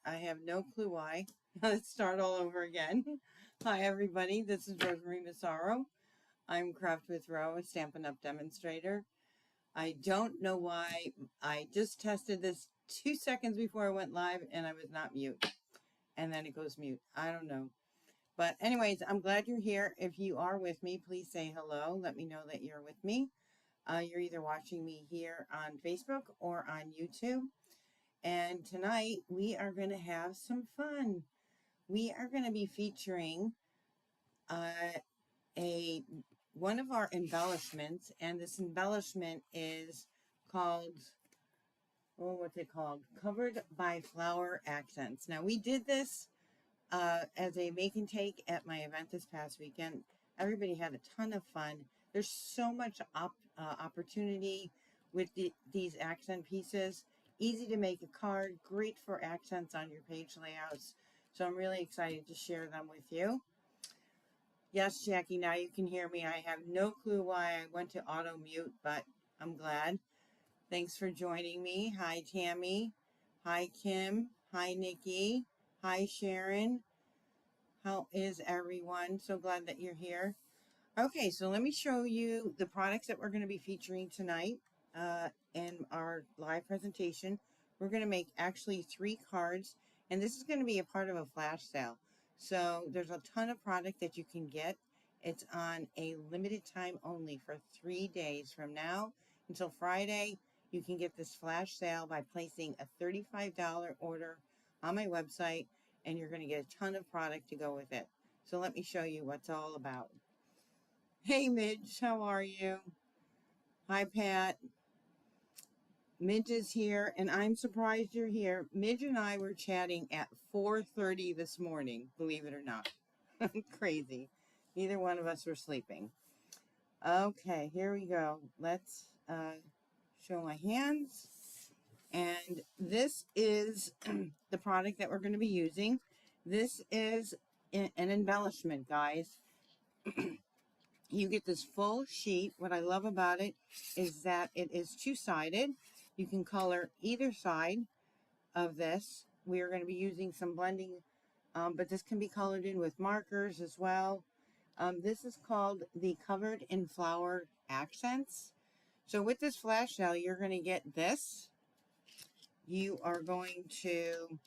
I have no clue why. Let's start all over again. Hi, everybody. This is Rosemary Massaro. I'm Craft with Ro, a Stampin' Up! Demonstrator. I don't know why. I just tested this 2 seconds before I went live and I was not mute. And then it goes mute. I don't know. But anyways, I'm glad you're here. If you are with me, please say hello. Let me know that you're with me. You're either watching me here on Facebook or on YouTube. And tonight we are going to have some fun. We are going to be featuring one of our embellishments, and this embellishment is called, what's it called? Covered by Flower Accents. Now we did this as a make and take at my event this past weekend. Everybody had a ton of fun. There's so much opportunity with these accent pieces. Easy to make a card, great for accents on your page layouts. So I'm really excited to share them with you. Yes, Jackie, now you can hear me. I have no clue why I went to auto mute, but I'm glad. Thanks for joining me. Hi, Tammy. Hi, Kim. Hi, Nikki. Hi, Sharon. How is everyone? So glad that you're here. Okay, so let me show you the products that we're going to be featuring tonight in our live presentation. We're going to make actually 3 cards, and this is going to be a part of a flash sale. So there's a ton of product that you can get. It's on a limited time only for 3 days from now until Friday. You can get this flash sale by placing a $35 order on my website, and you're going to get a ton of product to go with it. So let me show you what's all about. Hey, Midge, how are you? Hi, Pat. Midge is here, and I'm surprised you're here. Midge and I were chatting at 4:30 this morning, believe it or not. Crazy. Neither one of us were sleeping. Okay, here we go. Let's show my hands. And this is the product that we're going to be using. This is an embellishment, guys. You get this full sheet. What I love about it is that it is 2-sided. You can color either side of this. We are going to be using some blending, but this can be colored in with markers as well. This is called the Covered in Flower Accents. So with this flash sale, you're going to get this. You are going to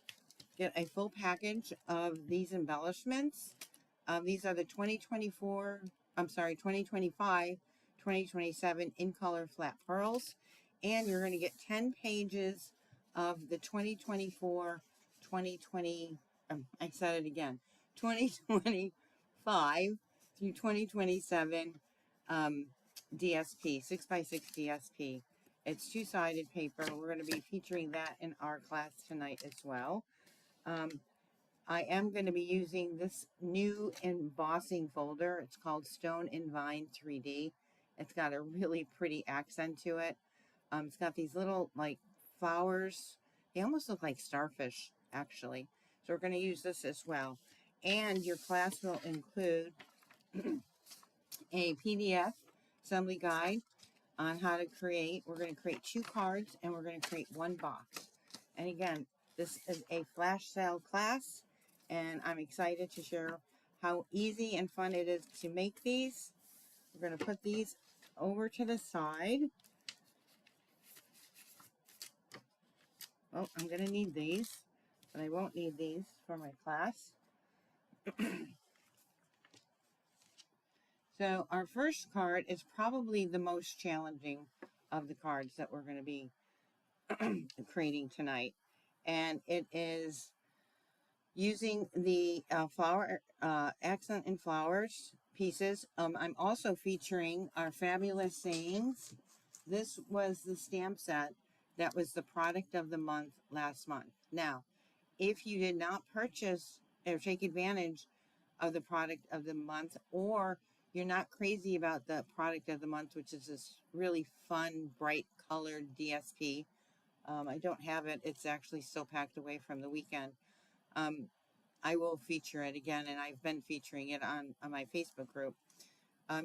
get a full package of these embellishments. These are the 2025, 2027 in color flat pearls. And you're going to get 10 pages of the 2024, 2020, I said it again, 2025 through 2027 DSP, 6x6 DSP. It's 2-sided paper. We're going to be featuring that in our class tonight as well. I am going to be using this new embossing folder. It's called Stone and Vine 3D. It's got a really pretty accent to it. It's got these little like flowers. They almost look like starfish, actually. So we're going to use this as well. And your class will include a PDF assembly guide on how to create. We're going to create 2 cards and we're going to create 1 box. And again, this is a flash sale class, and I'm excited to share how easy and fun it is to make these. We're going to put these over to the side. Oh, I'm going to need these, but I won't need these for my class. So our first card is probably the most challenging of the cards that we're going to be creating tonight. And it is using the flower accent and flowers pieces. I'm also featuring our fabulous sayings. This was the stamp set that was the product of the month last month. Now, if you did not purchase or take advantage of the product of the month, or you're not crazy about the product of the month, which is this really fun, bright colored DSP. I don't have it. It's actually still packed away from the weekend. I will feature it again, and I've been featuring it on my Facebook group.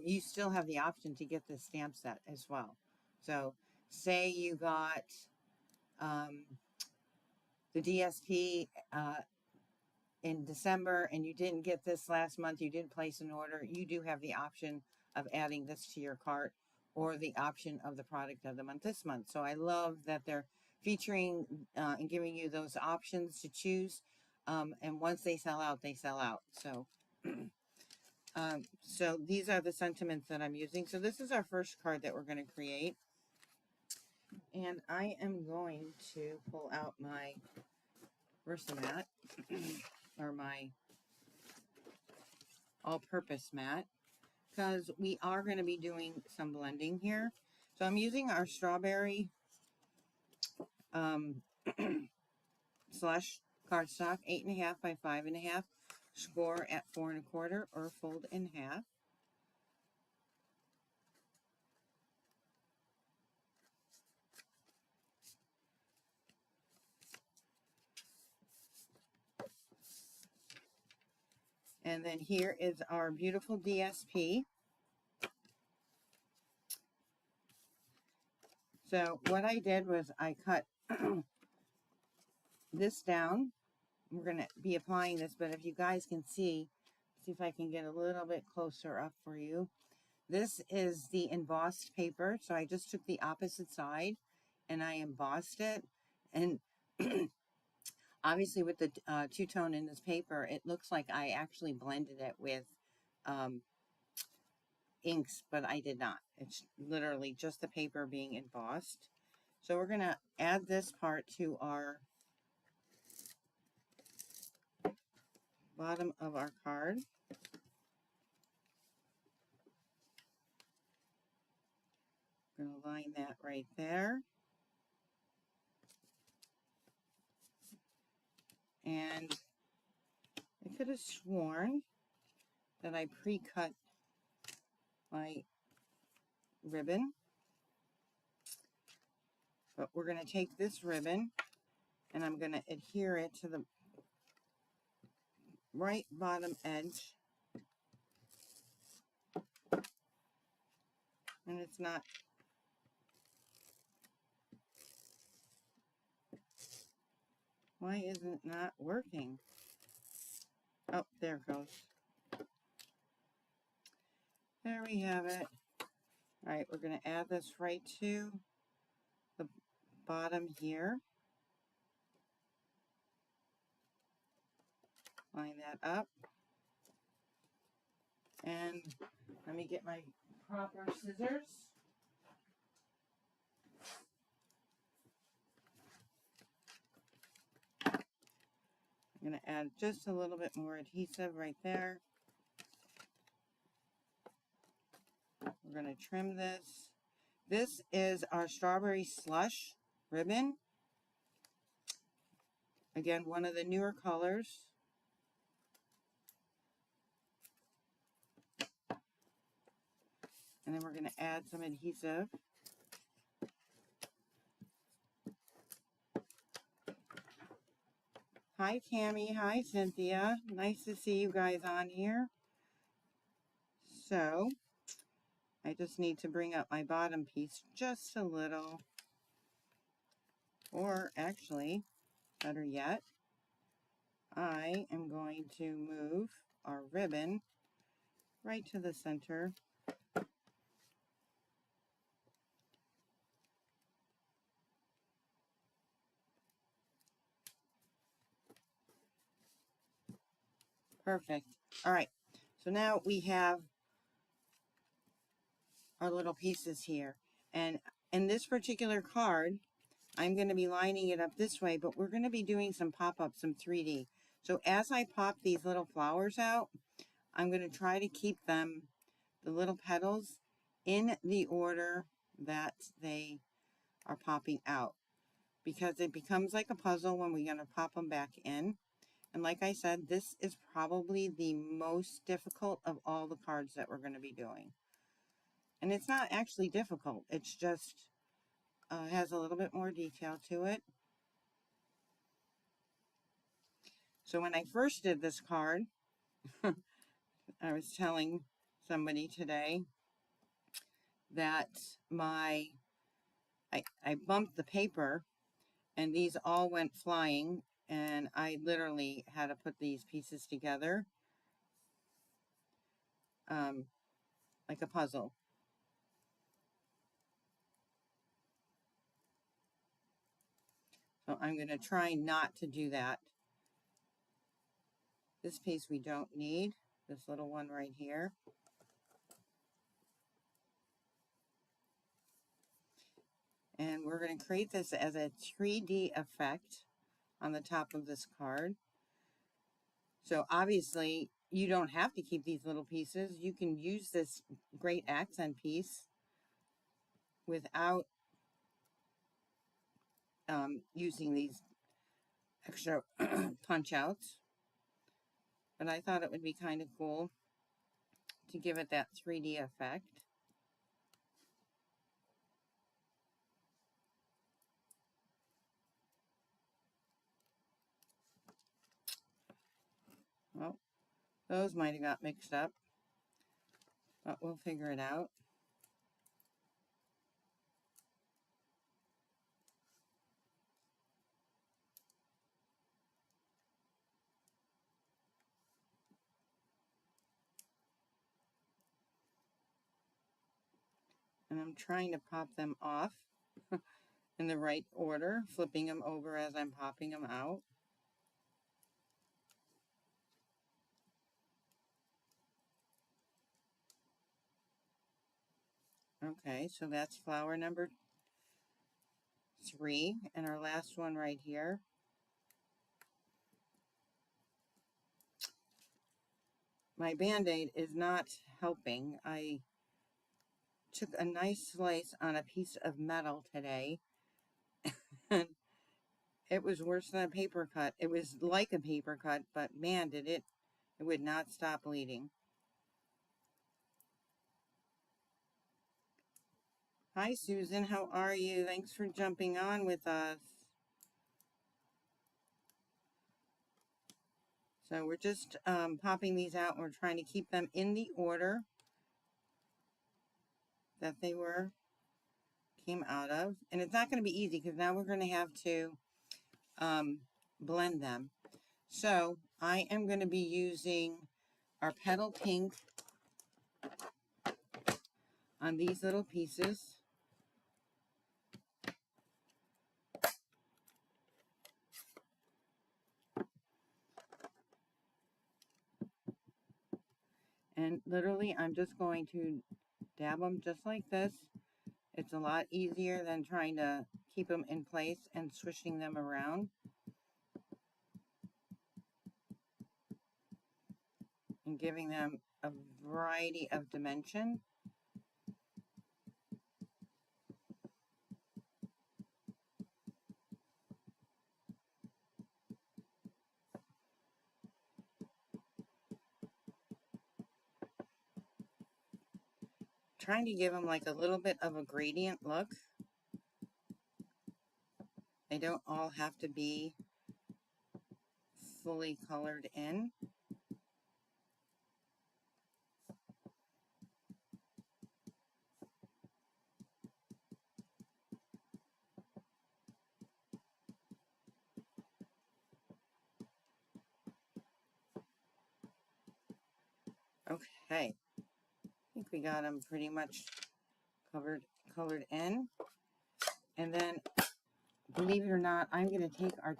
You still have the option to get this stamp set as well. So say you got the DSP in December and you didn't get this last month, you didn't place an order, you do have the option of adding this to your cart or the option of the product of the month this month. So I love that they're featuring and giving you those options to choose. And once they sell out, they sell out. So, so these are the sentiments that I'm using. So this is our first card that we're going to create. And I am going to pull out my Versamat or my all-purpose mat because we are going to be doing some blending here. So I'm using our strawberry slush cardstock, 8.5 by 5.5, score at 4 1/4 or fold in half. And then here is our beautiful DSP. So what I did was I cut this down. We're going to be applying this, but if you guys can see if I can get a little bit closer up for you. This is the embossed paper. So I just took the opposite side and I embossed it. And obviously with the two-tone in this paper, it looks like I actually blended it with inks, but I did not. It's literally just the paper being embossed. So we're going to add this part to our bottom of our card. We're going to line that right there. And I could have sworn that I pre-cut my ribbon. But we're going to take this ribbon and I'm going to adhere it to the right bottom edge. And it's not why isn't it not working? Oh, there it goes. There we have it. All right, we're going to add this right to the bottom here. Line that up. And let me get my proper scissors. I'm going to add just a little bit more adhesive right there. We're going to trim this. This is our strawberry slush ribbon. Again, one of the newer colors. And then we're going to add some adhesive. Hi, Tammy. Hi, Cynthia. Nice to see you guys on here. So, I just need to bring up my bottom piece just a little. Or actually, better yet, I am going to move our ribbon right to the center. Perfect. All right. So now we have our little pieces here. And in this particular card, I'm going to be lining it up this way, but we're going to be doing some pop-ups, some 3D. So as I pop these little flowers out, I'm going to try to keep them, the little petals, in the order that they are popping out. Because it becomes like a puzzle when we're going to pop them back in. And like I said, this is probably the most difficult of all the cards that we're going to be doing. And it's not actually difficult. It's just has a little bit more detail to it. So when I first did this card, I was telling somebody today that I bumped the paper And these all went flying, and I literally had to put these pieces together like a puzzle. So I'm going to try not to do that. This piece we don't need, this little one right here. And we're going to create this as a 3D effect on the top of this card. So obviously you don't have to keep these little pieces. You can use this great accent piece without using these extra punch outs. But I thought it would be kind of cool to give it that 3D effect. Well, those might have got mixed up, but we'll figure it out. And I'm trying to pop them off in the right order, flipping them over as I'm popping them out. Okay, so that's flower number 3, and our last one right here. My Band-Aid is not helping. I took a nice slice on a piece of metal today, and it was worse than a paper cut. It was like a paper cut, but man, it would not stop bleeding. Hi, Susan. How are you? Thanks for jumping on with us. So we're just popping these out. We're trying to keep them in the order that they came out of. And it's not going to be easy because now we're going to have to blend them. So I am going to be using our Petal Pink on these little pieces. And literally, I'm just going to dab them just like this. It's a lot easier than trying to keep them in place and swishing them around. And giving them a variety of dimension. Trying to give them like a little bit of a gradient look. They don't all have to be fully colored in. Okay, I think we got them pretty much colored in. And then, believe it or not, I'm going to take our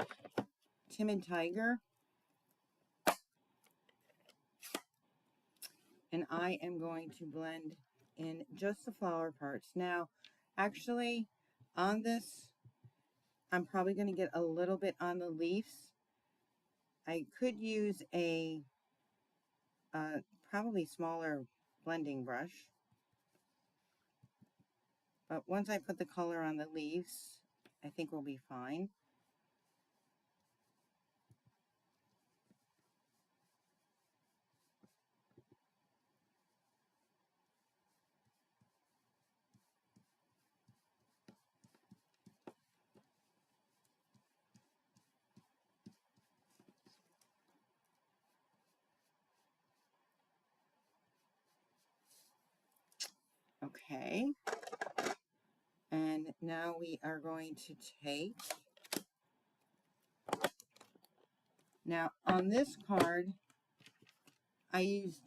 Timid Tiger and I am going to blend in just the flower parts. Now, actually, on this, I'm probably going to get a little bit on the leaves. I could use a probably smaller blending brush. But once I put the color on the leaves, I think we'll be fine. Okay. And now we are going to take Now, on this card, I used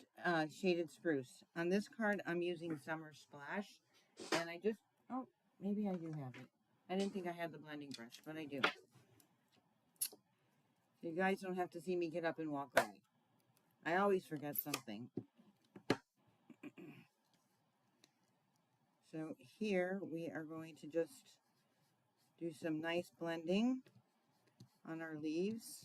Shaded Spruce. On this card, I'm using Summer Splash. And I just, oh, maybe I do have it. I didn't think I had the blending brush, but I do. So you guys don't have to see me get up and walk away. I always forget something. So here we are going to just do some nice blending on our leaves.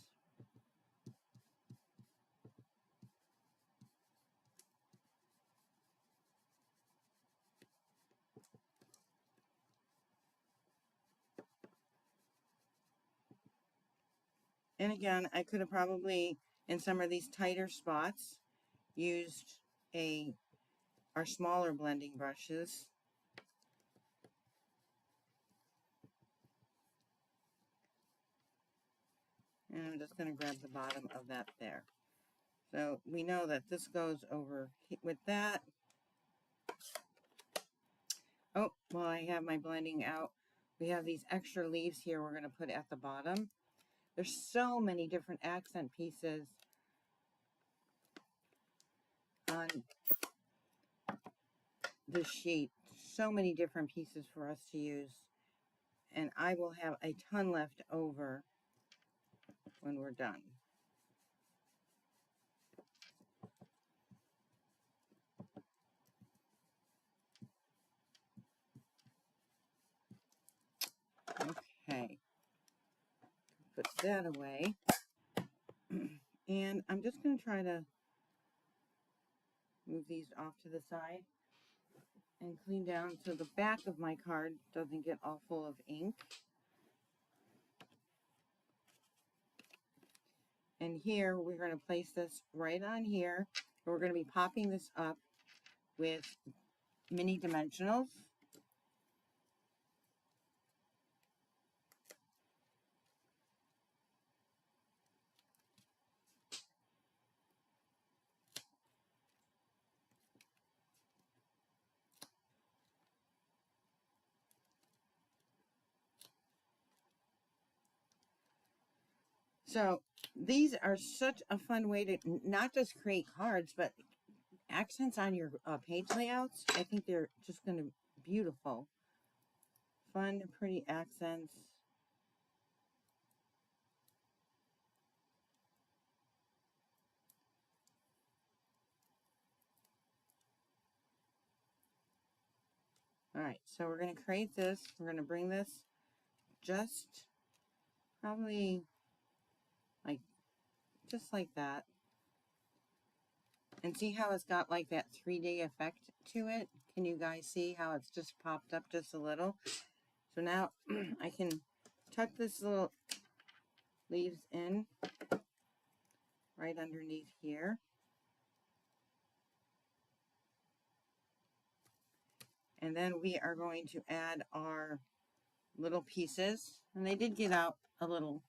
And again, I could have probably, in some of these tighter spots, used our smaller blending brushes. And I'm just going to grab the bottom of that there. So we know that this goes over with that. Oh, well, I have my blending out. We have these extra leaves here we're going to put at the bottom. There's so many different accent pieces on this sheet. So many different pieces for us to use. And I will have a ton left over when we're done. Okay. Put that away. And I'm just going to try to move these off to the side and clean down so the back of my card doesn't get all full of ink. And here we're going to place this right on here. We're going to be popping this up with mini dimensionals. So these are such a fun way to not just create cards, but accents on your page layouts. I think they're just going to be beautiful. Fun, pretty accents. All right, so we're going to create this. We're going to bring this just probably just like that. And see how it's got like that 3D effect to it? Can you guys see how it's just popped up just a little? So now I can tuck this little leaves in right underneath here. And then we are going to add our little pieces. And they did get out a little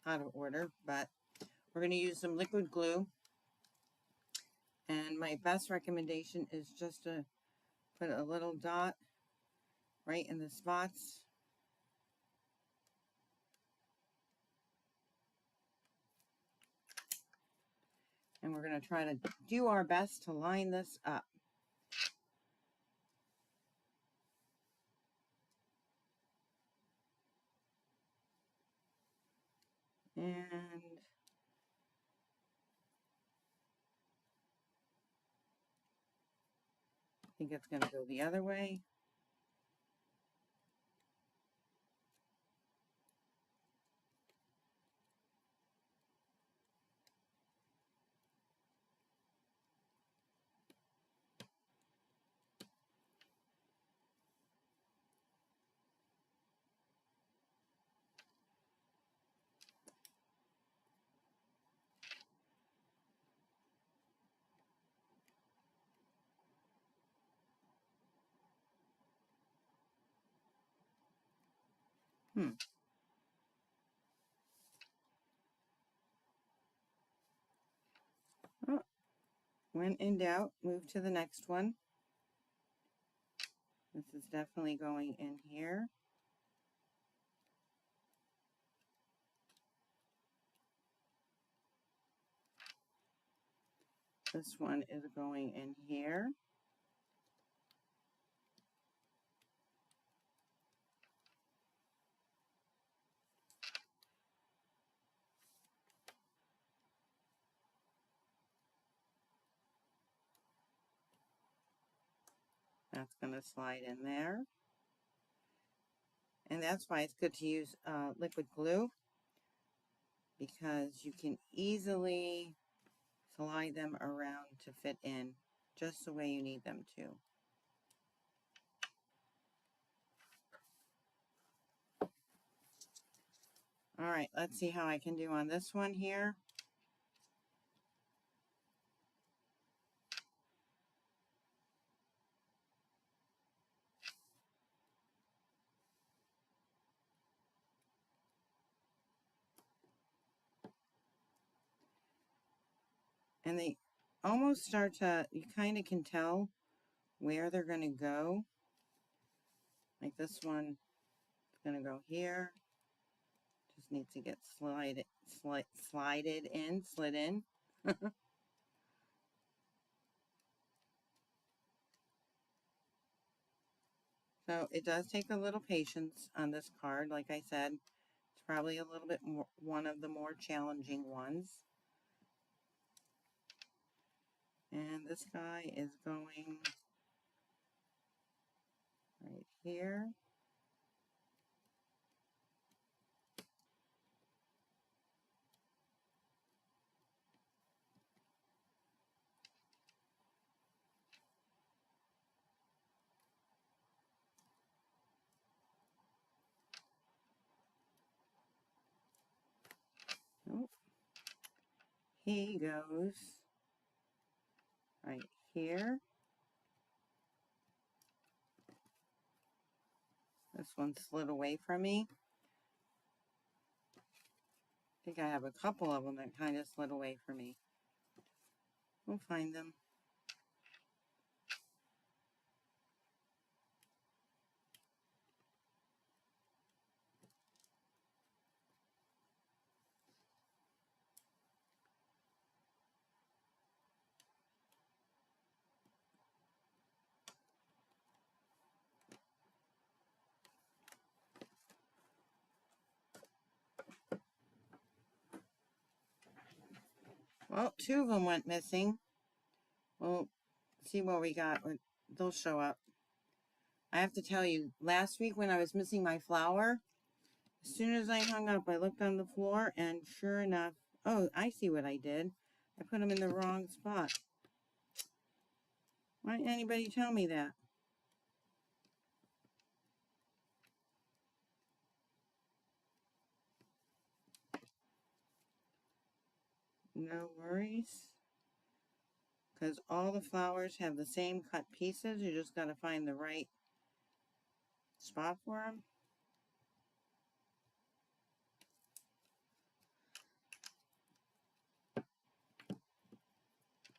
out of order, but we're going to use some liquid glue. And my best recommendation is just to put a little dot right in the spots. And we're going to try to do our best to line this up. And I think it's going to go the other way. Oh, when in doubt, move to the next one. This is definitely going in here. This one is going in here. That's going to slide in there. And that's why it's good to use liquid glue, because you can easily slide them around to fit in just the way you need them to. All right, let's see how I can do on this one here. And they almost start to, you kind of can tell where they're going to go. Like this one is going to go here. Just needs to get slid in. So it does take a little patience on this card. Like I said, it's probably a little bit more, one of the more challenging ones. And this guy is going right here. Oh, he goes right here. This one slid away from me. I think I have a couple of them that kind of slid away from me. We'll find them. Well, two of them went missing. We'll see what we got. They'll show up. I have to tell you, last week when I was missing my flower, as soon as I hung up, I looked on the floor, and sure enough, oh, I see what I did. I put them in the wrong spot. Why didn't anybody tell me that? No worries. Because all the flowers have the same cut pieces. You just got to find the right spot for them.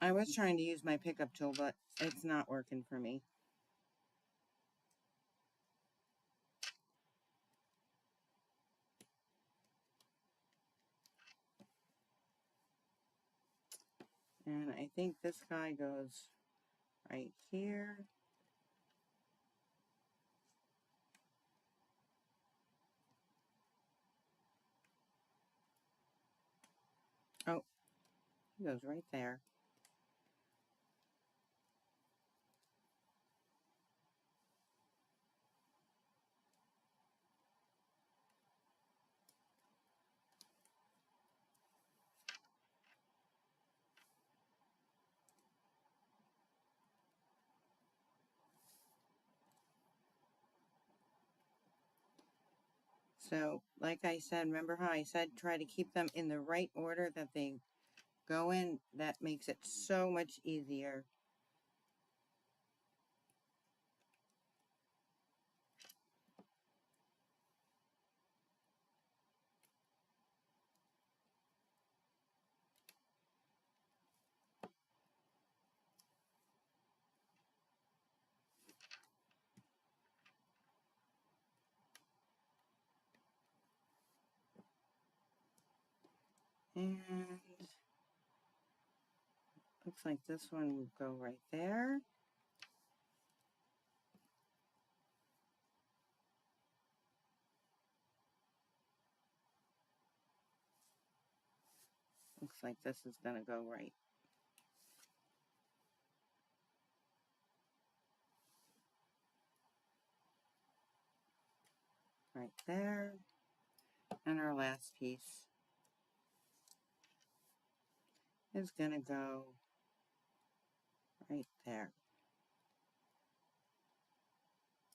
I was trying to use my pickup tool, but it's not working for me. And I think this guy goes right here. Oh, he goes right there. So, like I said, remember how I said try to keep them in the right order that they go in? That makes it so much easier. And Looks like this one will go right there. Looks like this is going to go right there. And our last piece is going to go right there.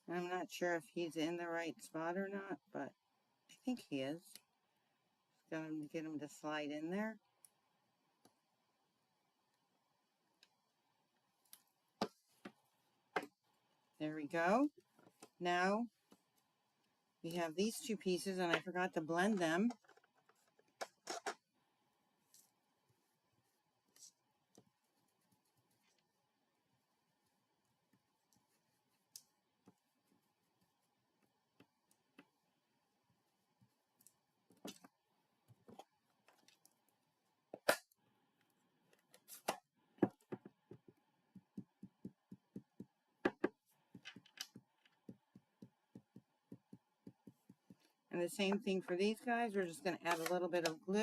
I'm not sure if he's in the right spot or not, but I think he is. Just going to get him to slide in there. There we go. Now we have these two pieces, and I forgot to blend them. And the same thing for these guys. We're just going to add a little bit of glue.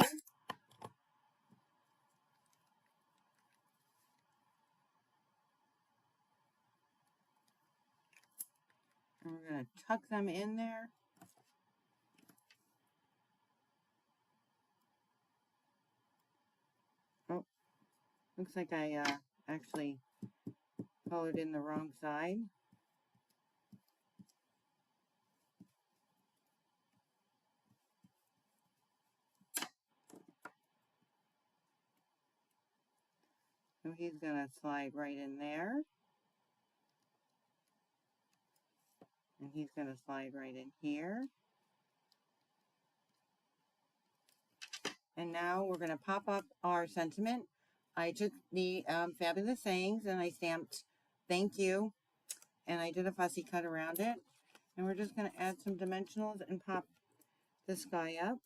And we're going to tuck them in there. Oh, looks like I actually colored in the wrong side. So he's going to slide right in there. And he's going to slide right in here. And now we're going to pop up our sentiment. I took the Fabulous Sayings and I stamped thank you. And I did a fussy cut around it. And we're just going to add some dimensionals and pop this guy up.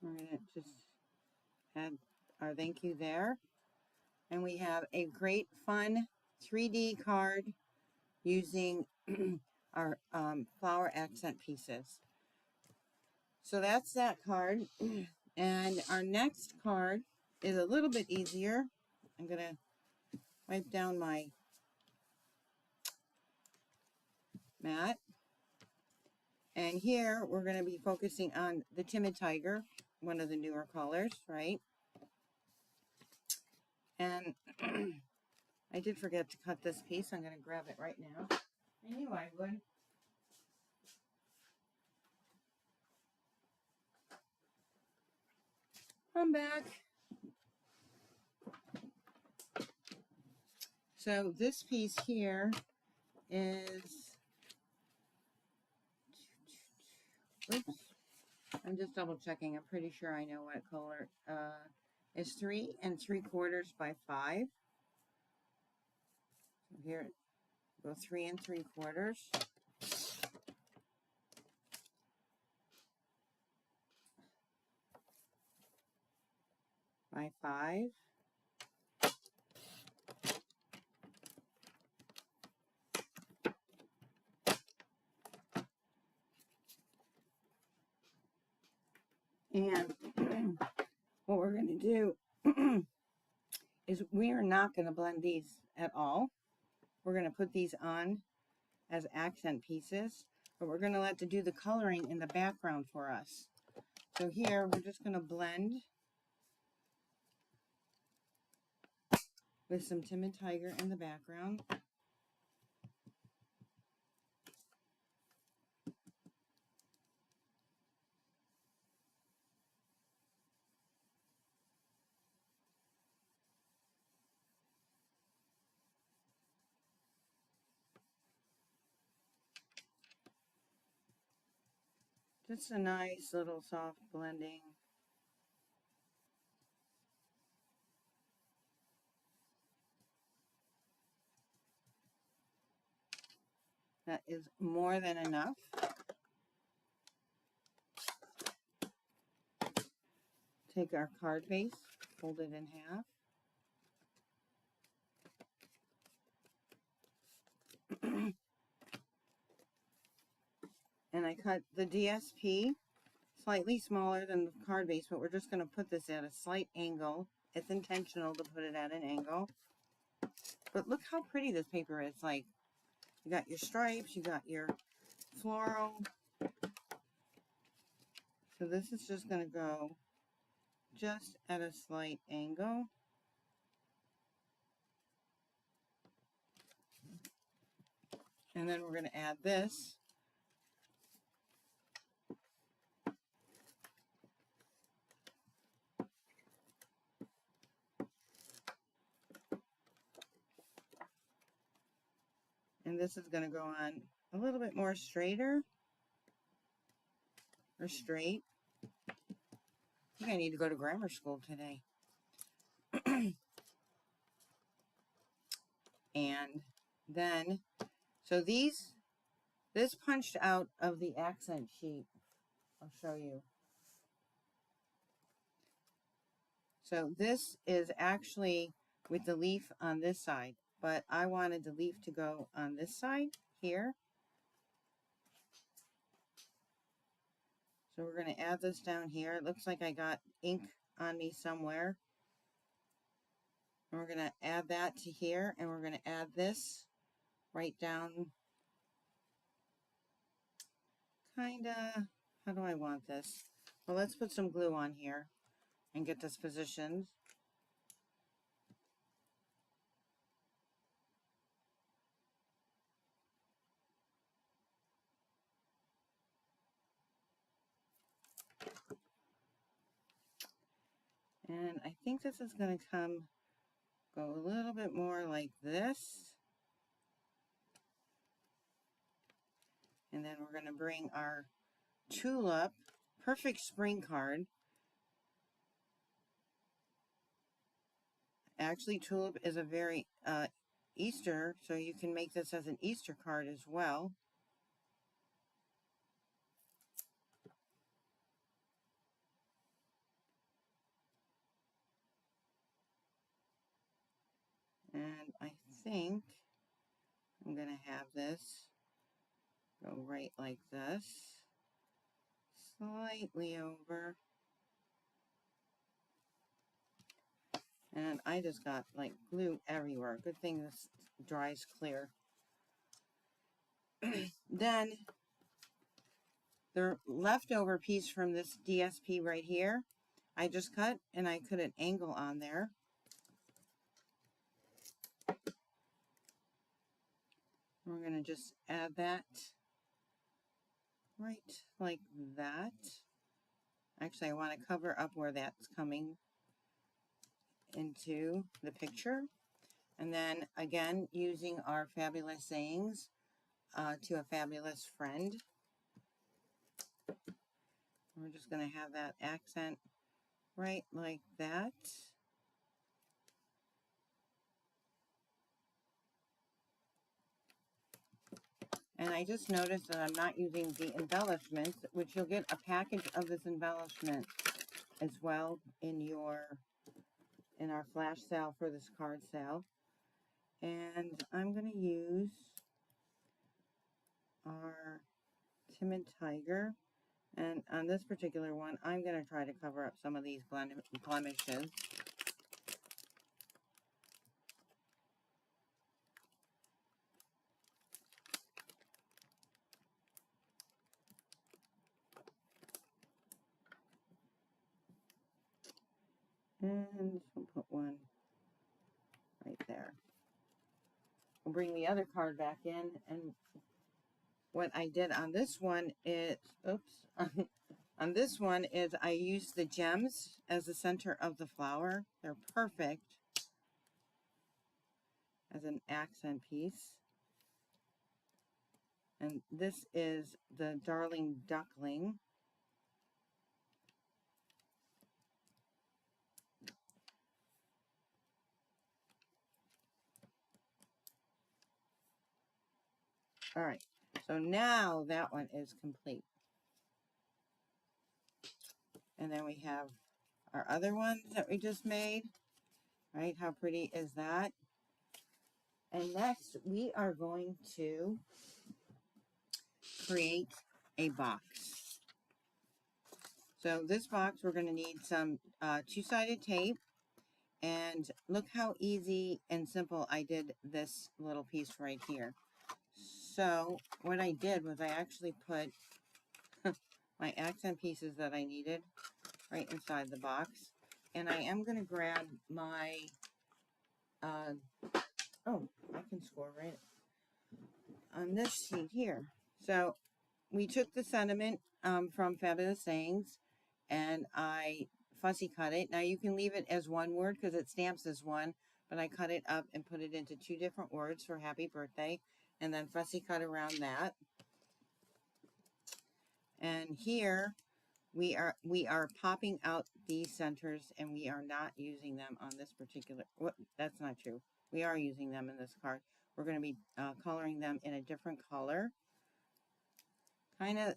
We're going to just add our thank you there. And we have a great fun 3D card using our flower accent pieces. So that's that card. And our next card is a little bit easier. I'm going to wipe down my mat. And here we're going to be focusing on the Timid Tiger, one of the newer colors, right? And I did forget to cut this piece. I'm going to grab it right now. I knew I would. I'm back. So this piece here is, oops, I'm just double checking. I'm pretty sure I know what color. It's 3 3/4 by 5. So here, go 3 3/4 by 5. And what we're going to do is we are not going to blend these at all. We're going to put these on as accent pieces, but we're going to let to do the coloring in the background for us. So here we're just going to blend with some Timid Tiger in the background. Just a nice little soft blending. That is more than enough. Take our card base, fold it in half. And I cut the DSP slightly smaller than the card base, but we're just going to put this at a slight angle. It's intentional to put it at an angle. But look how pretty this paper is. Like, you got your stripes, you got your floral. So this is just going to go just at a slight angle. And then we're going to add this. And this is going to go on a little bit more straighter. Or straight. I think I need to go to grammar school today. And then, so this punched out of the accent sheet. I'll show you. So this is actually with the leaf on this side, but I wanted the leaf to go on this side here. So we're going to add this down here. It looks like I got ink on me somewhere. And we're going to add that to here, and we're going to add this right down. Kinda, how do I want this? Well, let's put some glue on here and get this positioned. And I think this is going to go a little bit more like this. And then we're going to bring our tulip, perfect spring card. Actually, tulip is a very Easter, so you can make this as an Easter card as well. And I think I'm going to have this go right like this, slightly over. And I just got like glue everywhere. Good thing this dries clear. Then the leftover piece from this DSP right here, I just cut and I put an angle on there. We're going to just add that right like that. Actually, I want to cover up where that's coming into the picture. And then again, using our fabulous sayings to a fabulous friend. We're just going to have that accent right like that. And I just noticed that I'm not using the embellishments, which you'll get a package of this embellishment as well in our flash sale for this card sale. And I'm going to use our Timid Tiger. And on this particular one, I'm going to try to cover up some of these blemishes. And we'll put one right there. We'll bring the other card back in, and what I did on this one is, oops, on this one is I used the gems as the center of the flower. They're perfect as an accent piece. And this is the Darling Duckling. All right, So now that one is complete. And then we have our other ones that we just made, right? How pretty is that? And next we are going to create a box. So this box, we're going to need some two-sided tape. And look how easy and simple I did this little piece right here. So what I did was I actually put my accent pieces that I needed right inside the box. And I am going to grab my, oh, I can score right on this sheet here. So we took the sentiment from Fabulous Sayings and I fussy cut it. Now you can leave it as one word because it stamps as one, but I cut it up and put it into two different words for happy birthday and then fussy cut around that. And here we are popping out these centers and we are not using them on this particular, that's not true. We are using them in this card. We're going to be coloring them in a different color. Kind of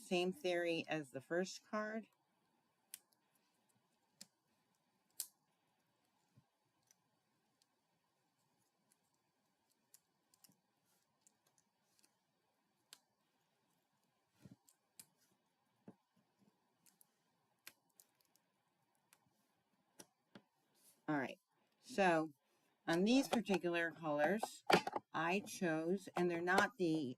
same theory as the first card. All right, so on these particular colors, I chose, and they're not the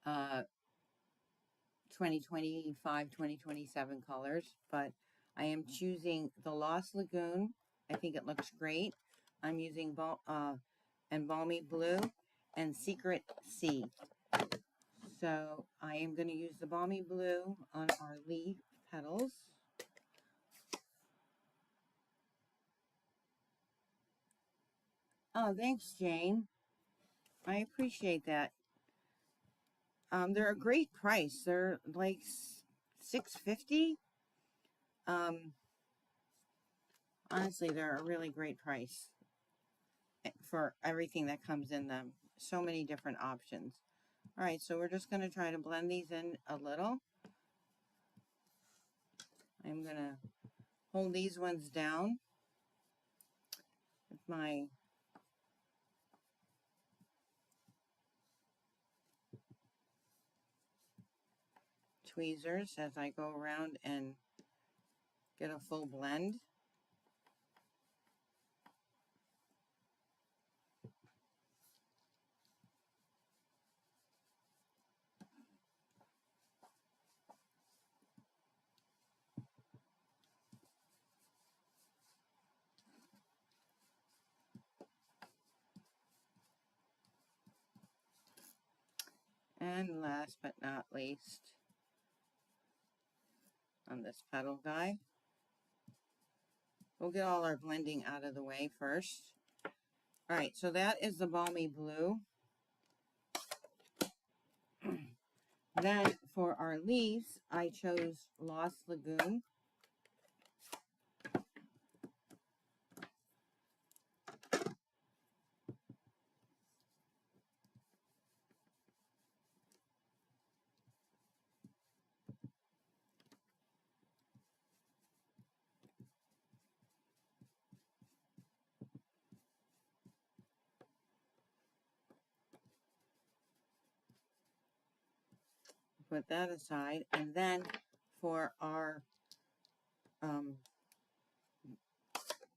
2025, 2027 colors, but I am choosing the Lost Lagoon. I think it looks great. I'm using and Balmy Blue and Secret Sea. So I am going to use the Balmy Blue on our leaf petals. Oh, thanks, Jane. I appreciate that. They're a great price. They're like $6.50. Honestly, they're a really great price for everything that comes in them. So many different options. All right, so we're just going to try to blend these in a little. I'm going to hold these ones down with my tweezers as I go around and get a full blend. And last but not least, on this petal guy, we'll get all our blending out of the way first. All right, so that is the Balmy Blue. Then for our leaves, I chose Lost Lagoon. Put that aside. And then for our,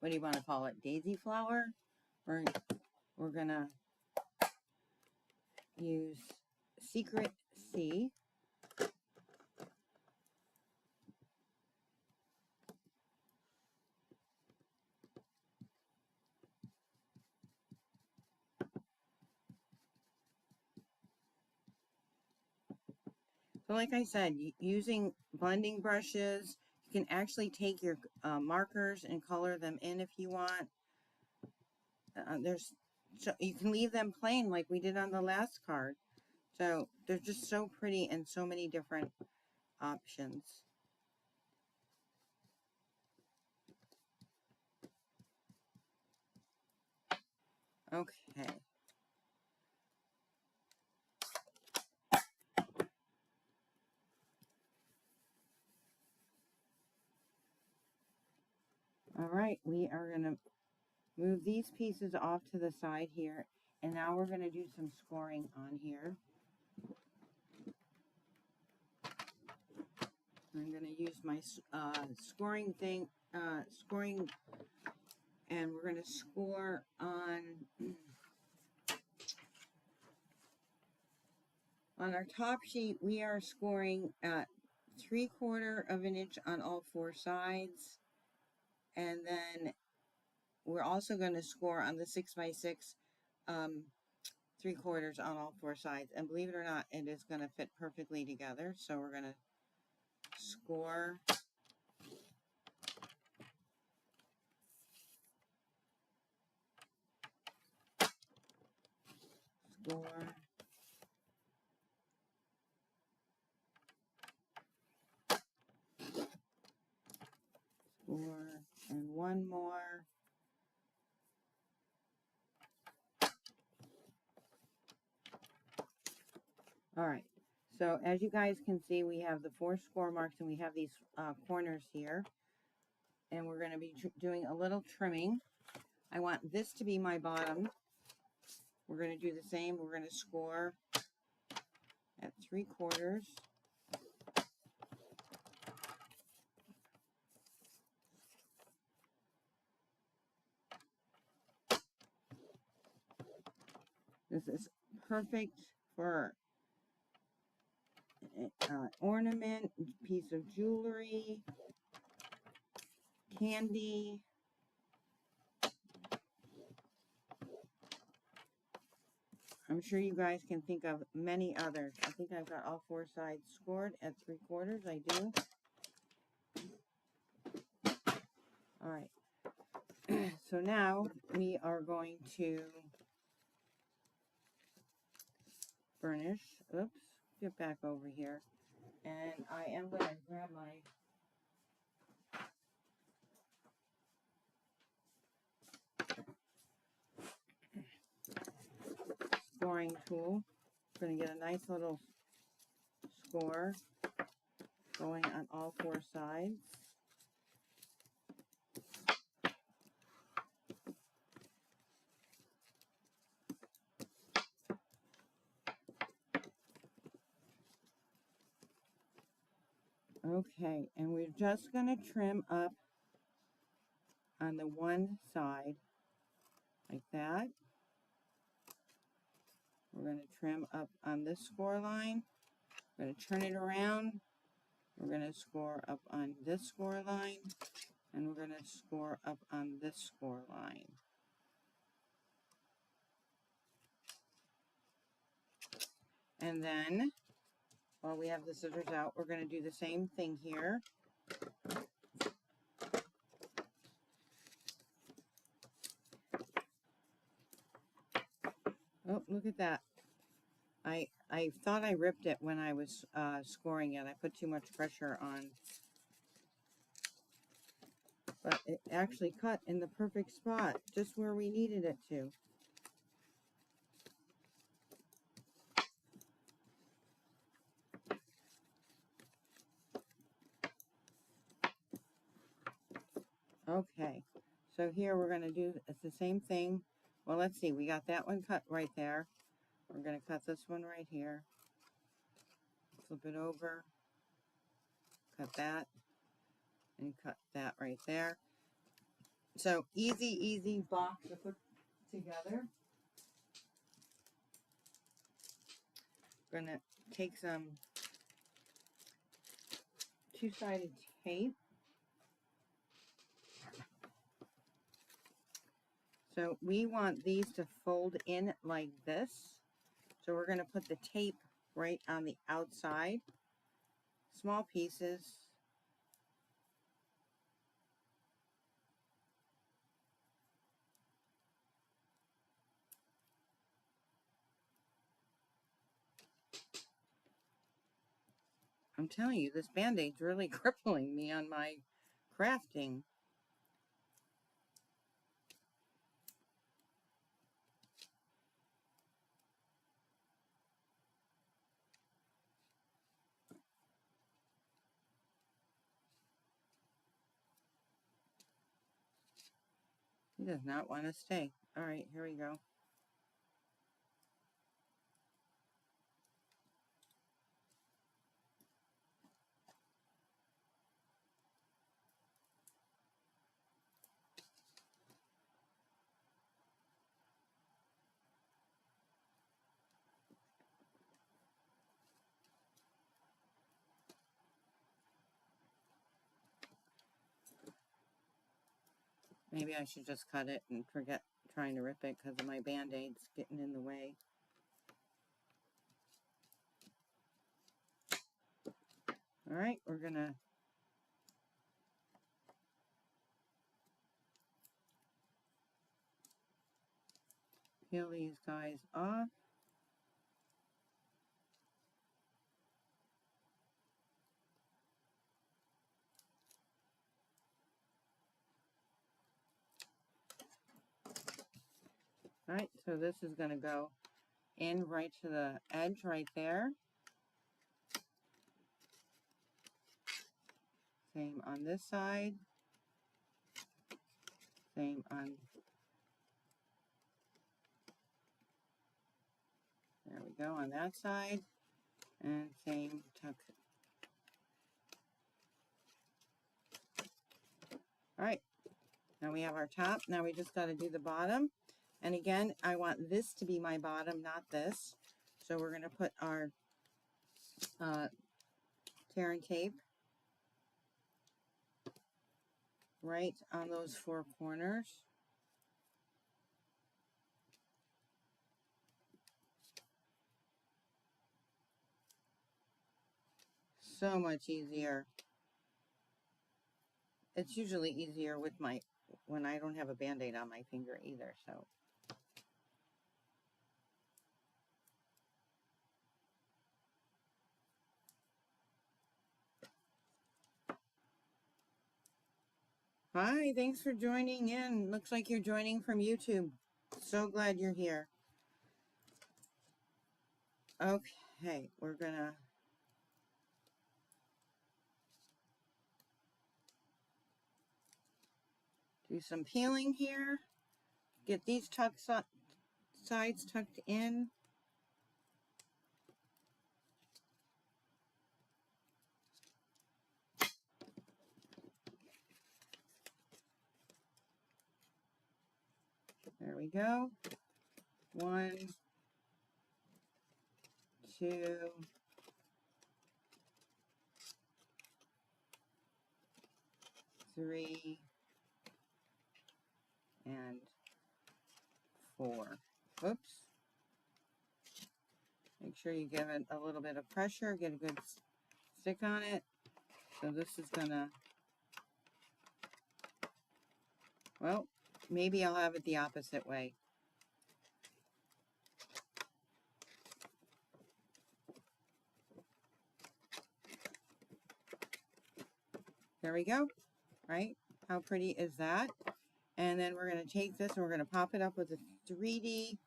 what do you want to call it? Daisy flower? We're going to use Secret Sea. So like I said, using blending brushes, you can actually take your markers and color them in if you want. You can leave them plain like we did on the last card. So they're just so pretty and so many different options. Okay. All right, we are going to move these pieces off to the side here, and now we're going to do some scoring on here. I'm going to use my scoring thing, and we're going to score on our top sheet. We are scoring at 3/4 of an inch on all four sides, and then we're also going to score on the 6x6 3/4 on all four sides. And believe it or not, it is going to fit perfectly together. So we're going to score. Score. Score. And one more. All right. So as you guys can see, we have the 4 score marks and we have these corners here. And we're going to be doing a little trimming. I want this to be my bottom. We're going to do the same. We're going to score at 3/4. This is perfect for ornament, piece of jewelry, candy. I'm sure you guys can think of many others. I think I've got all 4 sides scored at 3/4. I do. All right. So now we are going to burnish. Oops. Get back over here. And I am going to grab my scoring tool. I'm going to get a nice little score going on all 4 sides. Okay, and we're just going to trim up on the one side like that. We're going to trim up on this score line. We're going to turn it around. We're going to score up on this score line. And we're going to score up on this score line. And then, while we have the scissors out, we're going to do the same thing here. Oh, look at that. I thought I ripped it when I was scoring it. I put too much pressure on. But it actually cut in the perfect spot, just where we needed it to. Okay, so here we're going to do it's the same thing. Well, let's see. We got that one cut right there. We're going to cut this one right here. Flip it over. Cut that. And cut that right there. So, easy box to put together. Going to take some two-sided tape. So we want these to fold in like this. So we're going to put the tape right on the outside. Small pieces. I'm telling you, this Band-Aid's really crippling me on my crafting. He does not want to stay. All right, here we go. Maybe I should just cut it and forget trying to rip it because of my Band-Aids getting in the way. All right, we're gonna peel these guys off. All right, so this is gonna go in right to the edge right there. Same on this side. Same on, there we go, on that side. And same tuck. All right, now we have our top. Now we just got to do the bottom. And again, I want this to be my bottom, not this. So we're going to put our tear and tape right on those four corners. So much easier. It's usually easier with when I don't have a Band-Aid on my finger either, so. Hi, thanks for joining in. Looks like you're joining from YouTube. So glad you're here. Okay, we're gonna do some peeling here. Get these sides tucked in. There we go. 1, 2, 3, and 4. Oops. Make sure you give it a little bit of pressure, get a good stick on it. So this is gonna, well, maybe I'll have it the opposite way. There we go, right? How pretty is that? And then we're gonna take this and we're gonna pop it up with a 3D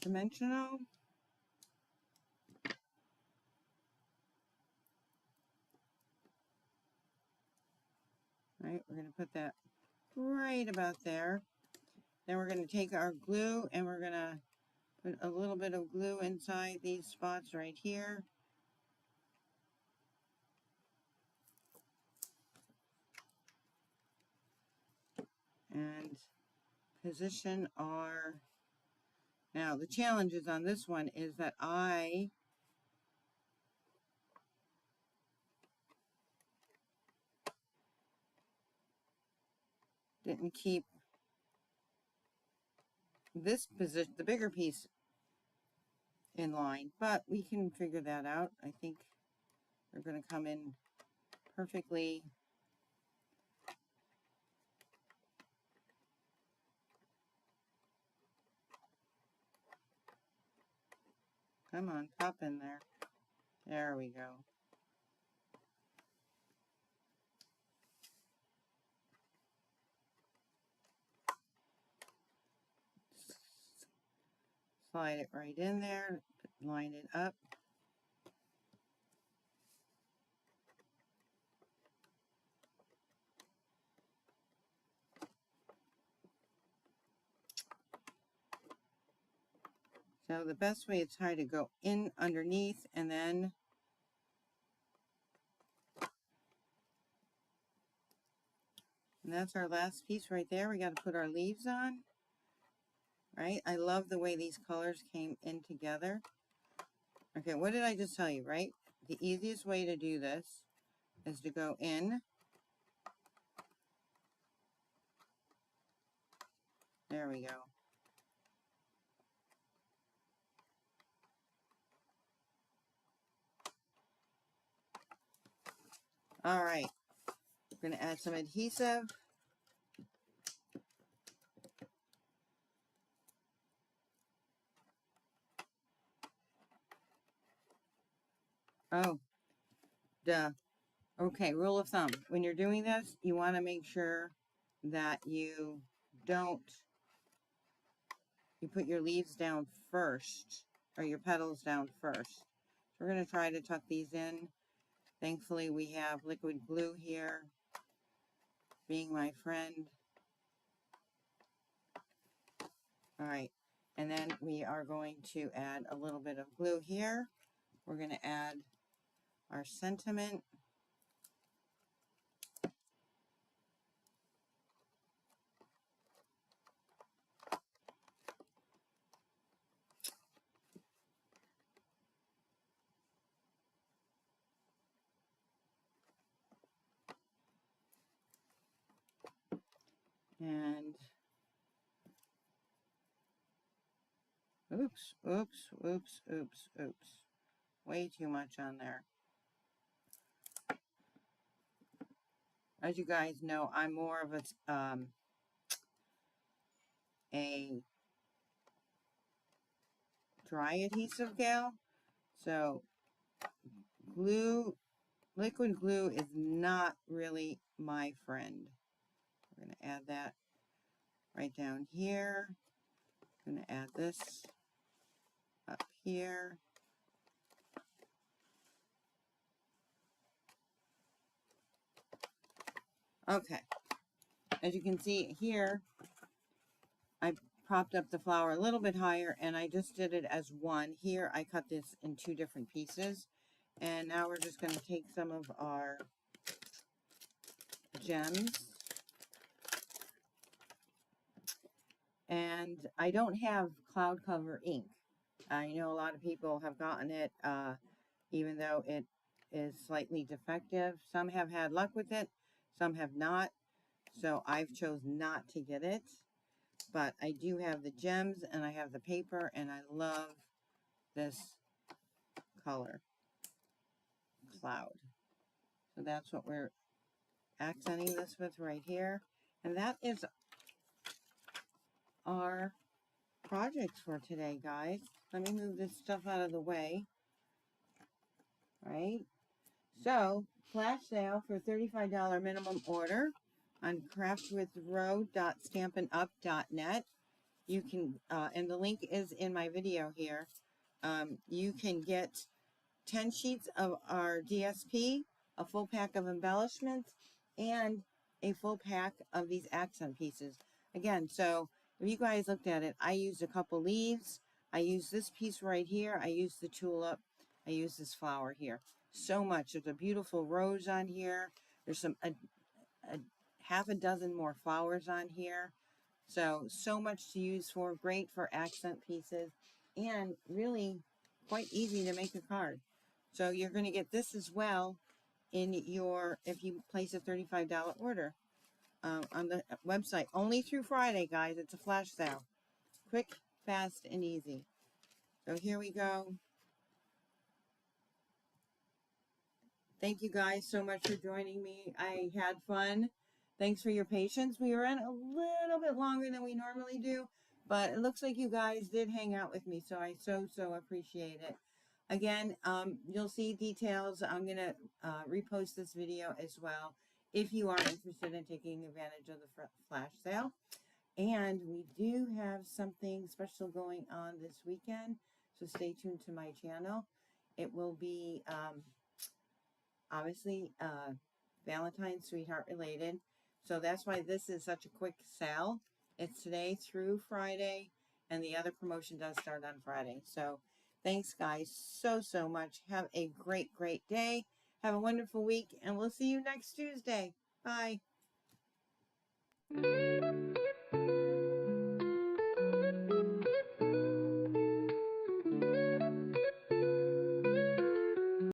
dimensional. Right, we're gonna put that right about there. Then we're gonna take our glue and we're gonna put a little bit of glue inside these spots right here. And position our, now the challenges on this one is that I didn't keep this position, the bigger piece, in line, but we can figure that out. I think they're going to come in perfectly. Come on, pop in there. There we go. Slide it right in there, line it up. So the best way is try to go in underneath, and then that's our last piece right there. We got to put our leaves on, right? I love the way these colors came in together. Okay, what did I just tell you, right? The easiest way to do this is to go in. There we go. All right, we're going to add some adhesive. Oh, duh. Okay, rule of thumb. When you're doing this, you want to make sure that you put your leaves down first, or your petals down first. So we're going to try to tuck these in. Thankfully, we have liquid glue here, being my friend. All right, and then we are going to add a little bit of glue here. We're going to add our sentiment. And oops, oops, oops, oops, oops. Way too much on there. As you guys know, I'm more of a dry adhesive gal. So liquid glue is not really my friend. We're going to add that right down here. I'm going to add this up here. Okay. As you can see here, I propped up the flower a little bit higher, and I just did it as one. Here, I cut this in 2 different pieces. And now we're just going to take some of our gems. And I don't have cloud cover ink. I know a lot of people have gotten it, even though it is slightly defective. Some have had luck with it, some have not. So I've chose not to get it. But I do have the gems, and I have the paper, and I love this color, cloud. So that's what we're accenting this with right here. And that is our projects for today, guys. Let me move this stuff out of the way. Right? So, flash sale for $35 minimum order on craftwithro.stampinup.net. You can, and the link is in my video here. You can get 10 sheets of our DSP, a full pack of embellishments, and a full pack of these accent pieces. Again, so if you guys looked at it, I used a couple leaves. I used this piece right here. I used the tulip. I used this flower here. So much. There's a beautiful rose on here. There's a half a dozen more flowers on here. So much to use for. Great for accent pieces. And really quite easy to make a card. So you're going to get this as well in your, if you place a $35 order on the website. Only through Friday, guys. It's a flash sale. Quick, fast, and easy. So here we go. Thank you guys so much for joining me. I had fun. Thanks for your patience. We ran a little bit longer than we normally do, but it looks like you guys did hang out with me, so I so appreciate it. Again, you'll see details. I'm going to repost this video as well if you are interested in taking advantage of the flash sale. And we do have something special going on this weekend, so stay tuned to my channel. It will be obviously Valentine's sweetheart related, so that's why this is such a quick sale. It's today through Friday, And the other promotion does start on Friday. So thanks, guys, so much. Have a great day. Have a wonderful week, and we'll see you next Tuesday. Bye.